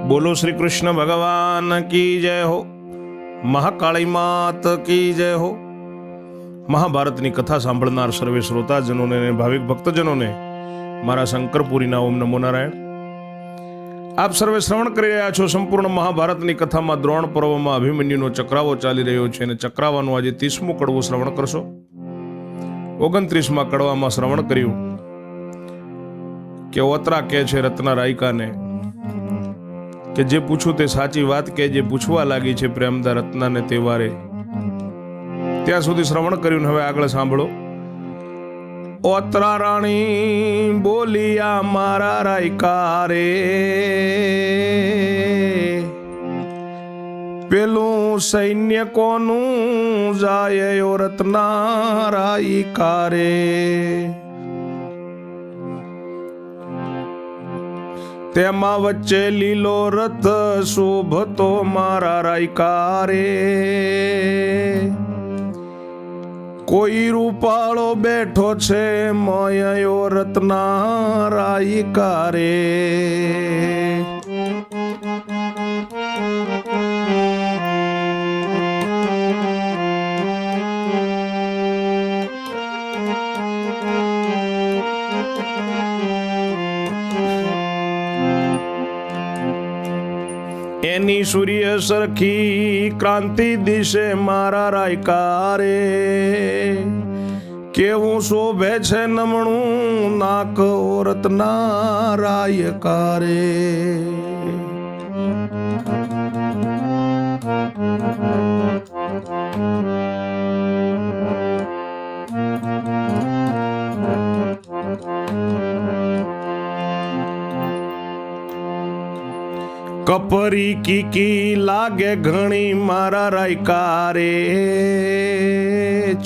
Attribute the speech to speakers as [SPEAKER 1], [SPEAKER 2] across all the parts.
[SPEAKER 1] બોલો શ્રી કૃષ્ણ ભગવાન કી જય હો, મહાકાળી માત કી જય હો। મહાભારતની કથા સાંભળનાર સર્વે શ્રોતાજનોને અને ભાવિક ભક્તજનોને મારા શંકરપુરીના ઓમ નમો નારાયણ। આપ સર્વે શ્રવણ કરી રહ્યા છો સંપૂર્ણ મહાભારતની કથામાં દ્રોણ પર્વમાં અભિમન્યુનો ચક્રાવો ચાલી રહ્યો છે અને ચક્રાવાનું આજે 30મું કડવું શ્રવણ કરશો। 29મા કડવામાં શ્રવણ કર્યું કે ઓતરા કહે છે રત્ના રાયકાને કે જે પૂછું તે સાચી વાત કે જે પૂછવા લાગી છે પ્રેમદા રત્નાને તે વારે। ત્યાં સુધી શ્રવણ કર્યું, હવે આગળ સાંભળો। ઓતરા રાણી બોલિયા મારા રાયકા રે, પેલું સૈન્ય કોનું જાય ઓ રત્ના રાયકા રે। તેમાં વચ્ચે લીલો રથ શોભતો મારા રાયકા રે, કોઈ રૂપાળો બેઠો છે મયો રત્ના રાયકા રે। એની સૂર્ય સરખી ક્રાંતિ દિશે મારા રાયકા રે, કેવું શોભે છે નમણું નાક ઓ રત્ના રાયકા રે। કપરી કીકી લાગે ઘણી મારા રાયકા રે,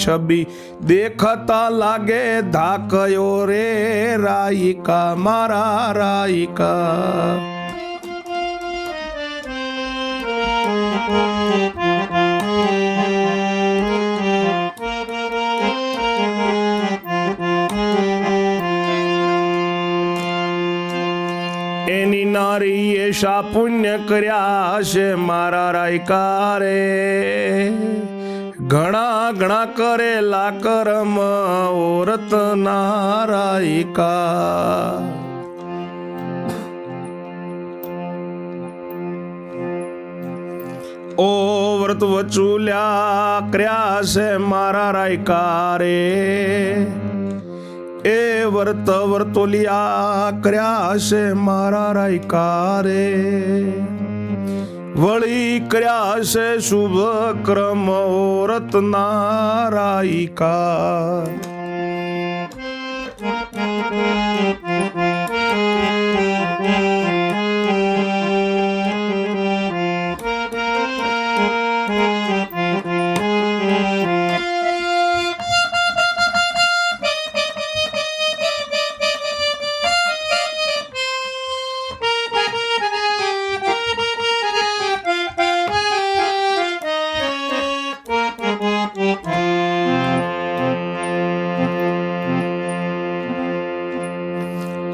[SPEAKER 1] છબી દેખતા લાગે ધાકયો રે રાયકા મારા રાયકા। એની નારીએ શા પુણ્ય કર્યા છે મારા રાયકા રે, ઘણા ઘણા કરેલા કરમ ઓ રત્ના રાયકા। ઓ વ્રત વચુલ્યા કર્યા છે મારા રાયકા રે, એ વર્ત વર્તોલિયા કર્યા છે મારા રાયકા રે, વળી કર્યા છે શુભ ક્રમ ઓ રત્ના રાયકા।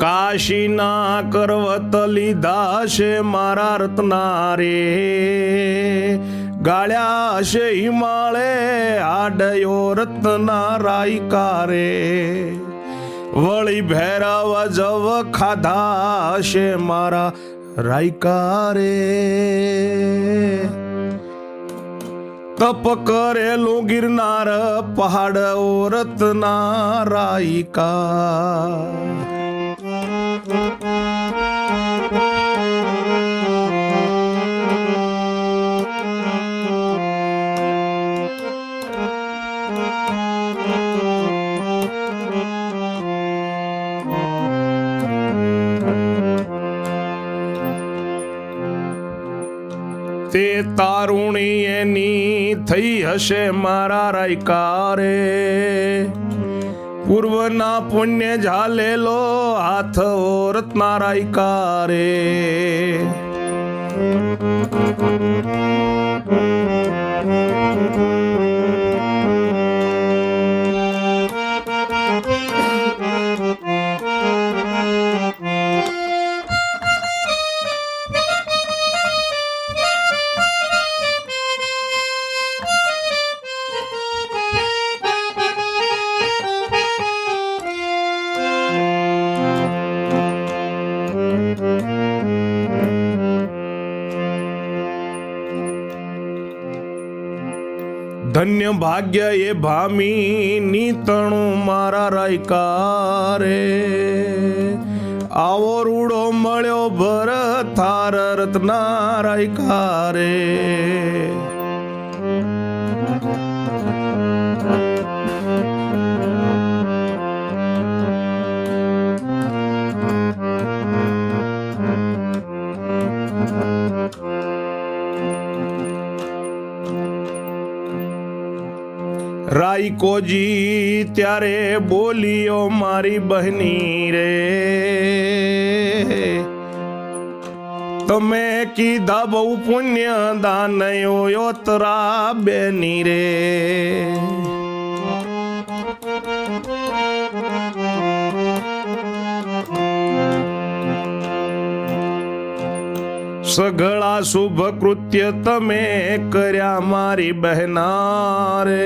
[SPEAKER 1] કાશીના કરવત લીધા છે મારા રત્ના રે, ગાળ્યા છે હિમાળે આડયો રત્ના રાયકા રે, વળી ભૈરવ જવ ખાધા છે મારા રાયકા રે, તપ કરેલું ગિરનાર પહાડ ઓ રત્ના રાયકા। તે તારુણી એની થઈ હશે મારા રાયકા રે, પૂર્વના પુણ્ય ઝાલેલો હાથ ઓ રત્ના રાયકા રે। ધન્ય ભાગ્ય એ ભામી નીતણું મારા રાયકા રે, આવો રૂડો મળ્યો ભરત થાર રત્ના રાયકા રે. રાયકોજી ત્યારે બોલ્યો મારી બહેની રે, તમે કીધા બહુ પુણ્ય દાનયો યોતરા બેની રે. સઘળા શુભ કૃત્ય તમે કર્યા મારી બહેના રે,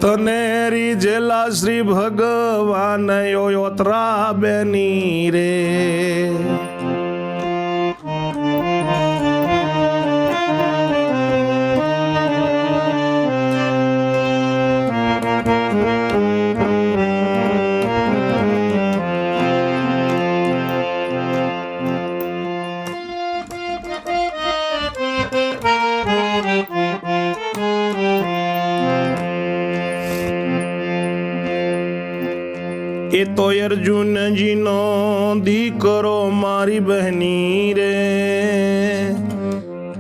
[SPEAKER 1] તને રીજેલા શ્રી ભગવાન યોતરા બેની રે. એ તો અર્જુનજીનો દીકરો મારી બહેની રે,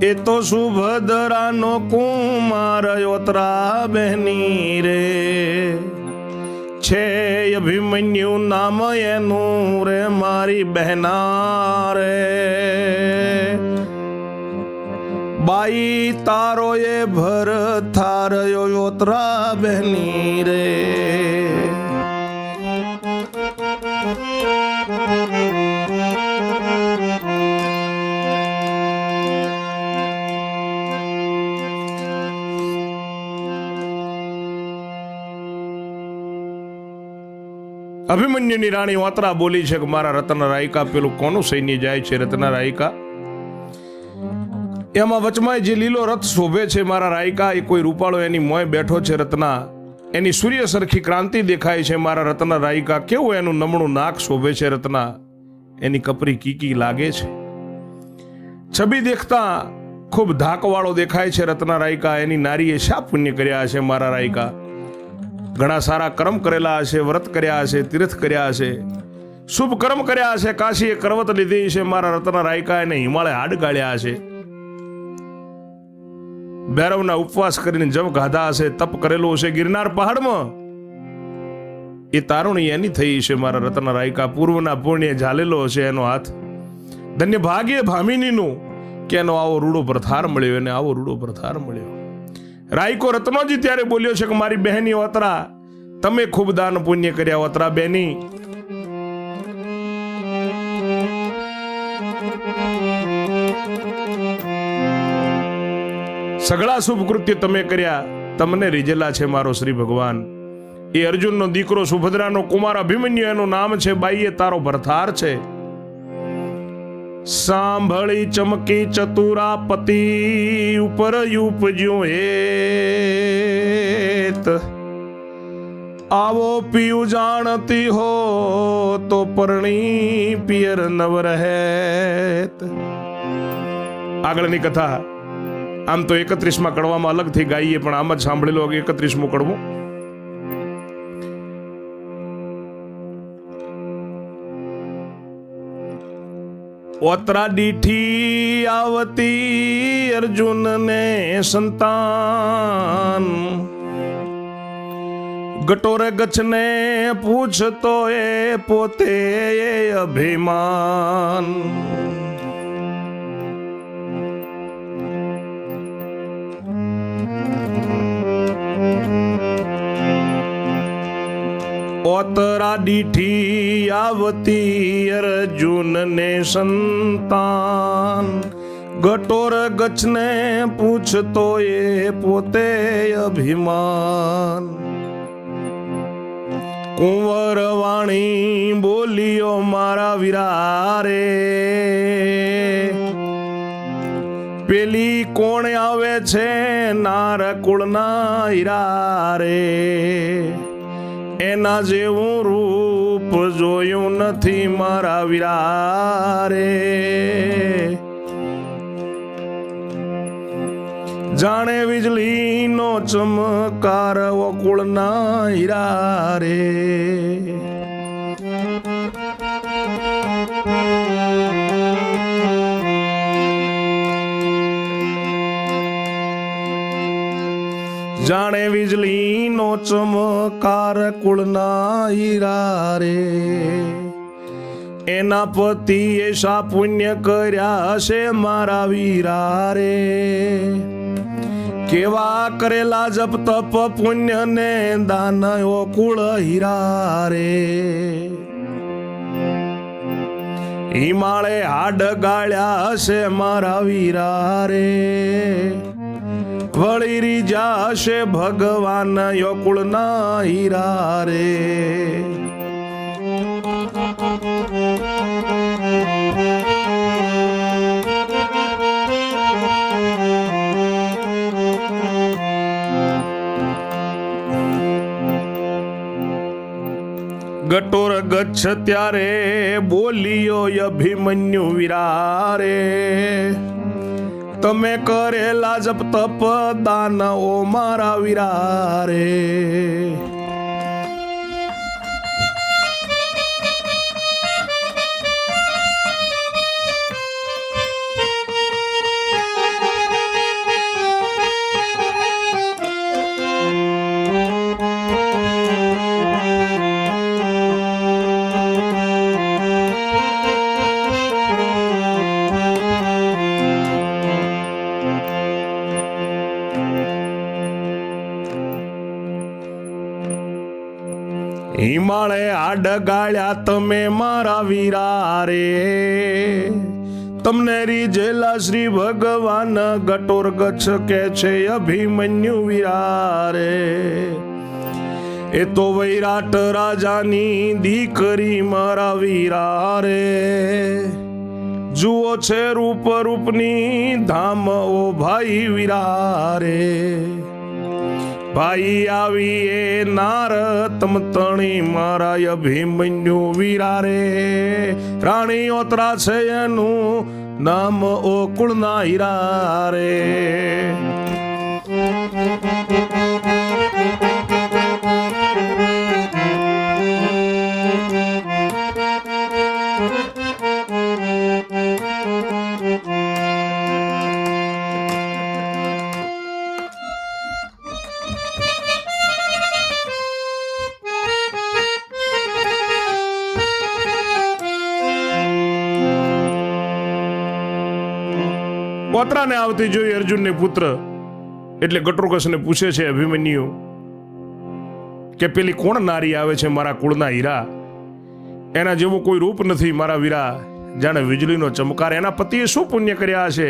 [SPEAKER 1] એ તો સુભદ્રાનો કુમાર યોતરા બહેની રે. છે અભિમન્યુ નામ એનું રે મારી બહેના રે, બાઈ તારો એ ભરત થાર યોતરા બહેની રે. અભિમન્યુની રાણી વાતરા બોલી છે કે મારા રત્ન રાયકા પેલું કોનું સૈન્ય જાય છે રત્ન રાયકા, એમાં વચમાં જે લીલો રથ શોભે છે મારા રાયકા, એ કોઈ રૂપાળો એની મોય બેઠો છે રત્ના, એની સૂર્ય સરખી ક્રાંતિ દેખાય છે મારા રત્ન રાયકા. કેવું એનું નમણું નાક શોભે છે રત્ના, એની કપરી કીકી લાગે છે. છબી દેખતા ખૂબ ધાકવાળો દેખાય છે રત્ન રાયકા. એની નારીએ શા પુણ્ય કર્યા છે મારા રાયકા, ઘણા સારા કર્મ કરેલા હશે, વ્રત કર્યા હશે, તીર્થ કર્યા હશે, શુભ કર્મ કર્યા હશે, કાશીએ કરવત લીધી છે મારા રત્ન રાયકા, એને હિમાલય હાડ ગાળ્યા હશે, ભૈરવના ઉપવાસ કરીને જવ ગાધા હશે, તપ કરેલું હશે ગિરનાર પહાડમાં. એ તારુણી એની થઈ છે મારા રત્ન રાયકા, પૂર્વના પુણ્ય ઝાલેલો હશે એનો હાથ. ધન્ય ભાગ્ય ભામિનીનું કે એનો આવો રૂડો પ્રથાર મળ્યો, એને આવો રૂડો પ્રથાર મળ્યો. રાયકો રત્નોજી ત્યારે બોલ્યો છે કે મારી બહેની ઓતરા, તમે ખૂબ દાન પુણ્ય કર્યા ઓતરા બેની. સઘળા શુભ કૃત્ય તમે કર્યા, તમને રીઝેલા છે મારો શ્રી ભગવાન. એ અર્જુનનો દીકરો સુભદ્રાનો કુમાર અભિમન્યુ એનું નામ છે, બાઈએ તારો ભરથાર છે. સાંભળી ચમકી ચતુરાપતિ ઉપર ઉપજ્યું હેત, આવો પિયું જાણતી હો તો પરણી પિયર નવ રહેત. આગળની કથા આમ તો 31માં કડવામાં અલગથી ગાઈએ, પણ આમ જ સાંભળી લો 31મું કડવું. ઓતરા દીઠી આવતી અર્જુન ને સંતાન, ગટોરે ગચને પૂછતો એ પોતે અભિમાન. ઓતરા દીઠી આવતી અર્જુન ને સંતાન, ગટોર ગચને પૂછતો એ પોતે અભિમાન. કુંવર વાણી બોલ્યો મારા વીરા રે, પેલી કોણ આવે છે નાર કુળના હીરા રે, એના જેવું રૂપ જોયું નથી મારા વીરા રે. જાણે વીજળીનો ચમકાર કુળના હીરા રે. જાણે વીજળીનો ચમકાર કુળના હીરા રે. એના પતિએ શા પુણ્ય કર્યા હશે મારા વીરા રે. કેવા કરેલા જપ તપ પુણ્ય ને દાન ઓ કુળ હીરા રે. હિમાળે હાડ ગાળ્યા હશે મારા વીરા રે. વળી રીજા હશે ભગવાન યકુળના હીરા રે. ગટોર ગચ્છ ત્યારે બોલ્યો અભિમન્યુ વીરા રે. તમે કરેલા જપ તપ દાન ઓ મારા વીરા રે. હિમાળે હાડ ગાળ્યા તમે મારા વીરા રે. તમને રીઝેલા શ્રી ભગવાન ગટોર ગચ્છ કે છે અભિમન્યુ વીરા રે. એ તો વૈરાટ રાજાની દીકરી મારા વીરા રે. જુઓ છે રૂપ રૂપની ધામ ઓ ભાઈ વીરા રે. ભાઈ આવી એ નાર તમ તણી મારા અભિમન્યુ વીરા રે. રાણી ઓતરા છે એનું નામ ઓ કુળના હીરા રે. પોતરાને આવતી જોઈ અર્જુનને પુત્ર એટલે ગટોરગચ્છને પૂછે છે અભિમન્યુ કે પેલી કોણ નારી આવે છે મારા કુળના હીરા. એના જેવું કોઈ રૂપ નથી મારા વીરા. જાણે વીજળીનો ચમકાર. એના પતિએ શું પુણ્ય કર્યા છે,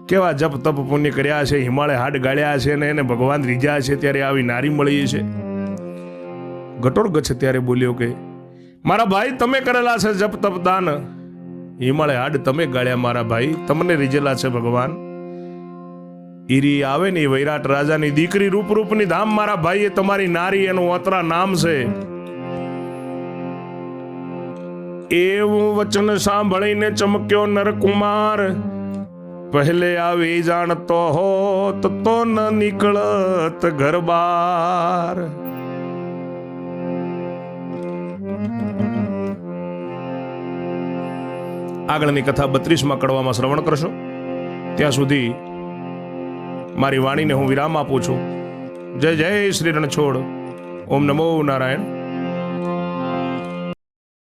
[SPEAKER 1] કેવા જપ તપ પુણ્ય કર્યા છે. હિમાલય હાડ ગાળ્યા છે ને એને ભગવાન રીઝ્યા છે ત્યારે આવી નારી મળી છે. ગટોરગચ્છ ત્યારે બોલ્યો કે મારા ભાઈ તમે કરેલા છે જપ તપ દાન. હિમાલય હાડ તમે ગાળ્યા મારા ભાઈ. તમને રીઝેલા છે ભગવાન. ઈરી આવે ને વૈરાટ રાજાની દીકરી રૂપ રૂપની ધામ મારા ભાઈ. એ તમારી નારી એનું અતરા નામ છે. એવું વચન સાંભળીને ચમક્યો નરકુમાર. પહેલે આવી જાણતો હોત તો ન નીકળત ઘર બાર. આગળની કથા 32માં કડવામાં શ્રવણ કરશો. ત્યાં સુધી મારી વાણીને હું વિરામ આપું છું. જય જય શ્રી રણછોડ. ઓમ નમો નારાયણ.